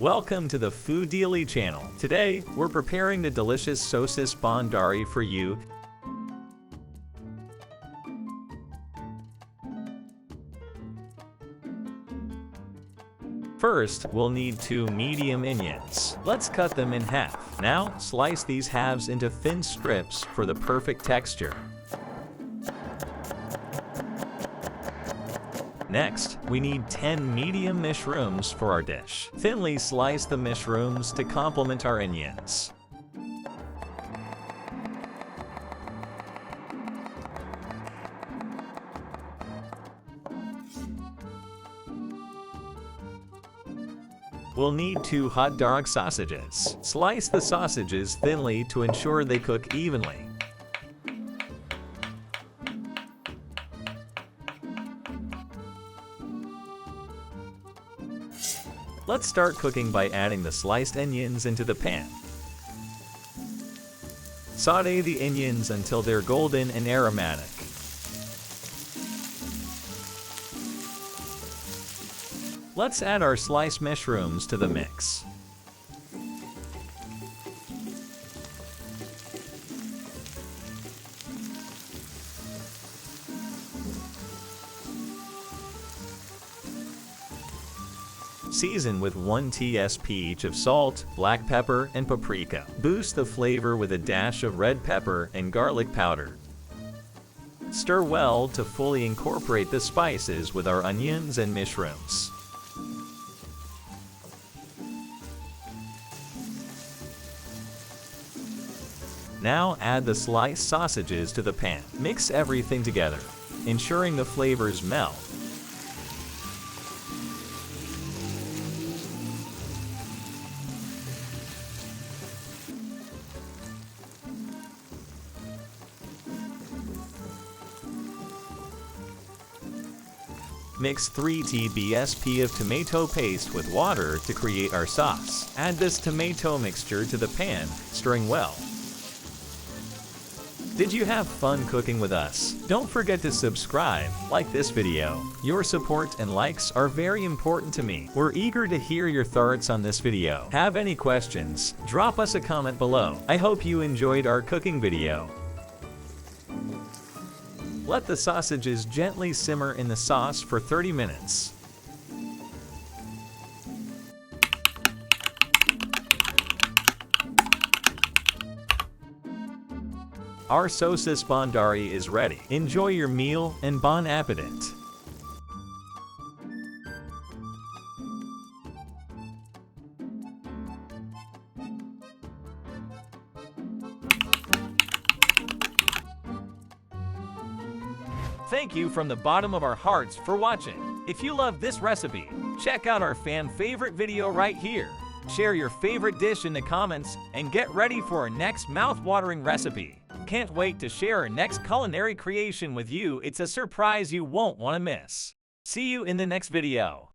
Welcome to the Foodili channel. Today, we're preparing the delicious Sosis Bandari for you. First, we'll need 2 medium onions. Let's cut them in half. Now, slice these halves into thin strips for the perfect texture. Next, we need 10 medium mushrooms for our dish. Thinly slice the mushrooms to complement our onions. We'll need 2 hot dog sausages. Slice the sausages thinly to ensure they cook evenly. Let's start cooking by adding the sliced onions into the pan. Sauté the onions until they're golden and aromatic. Let's add our sliced mushrooms to the mix. Season with 1 tsp each of salt, black pepper, and paprika. Boost the flavor with a dash of red pepper and garlic powder. Stir well to fully incorporate the spices with our onions and mushrooms. Now add the sliced sausages to the pan. Mix everything together, ensuring the flavors meld. Mix 3 tsp of tomato paste with water to create our sauce. Add this tomato mixture to the pan, stirring well. Did you have fun cooking with us? Don't forget to subscribe, like this video. Your support and likes are very important to me. We're eager to hear your thoughts on this video. Have any questions? Drop us a comment below. I hope you enjoyed our cooking video. Let the sausages gently simmer in the sauce for 30 minutes. Our Sosis Bandari is ready. Enjoy your meal and bon appetit! Thank you from the bottom of our hearts for watching. If you love this recipe, check out our fan favorite video right here. Share your favorite dish in the comments and get ready for our next mouth-watering recipe. Can't wait to share our next culinary creation with you. It's a surprise you won't want to miss. See you in the next video.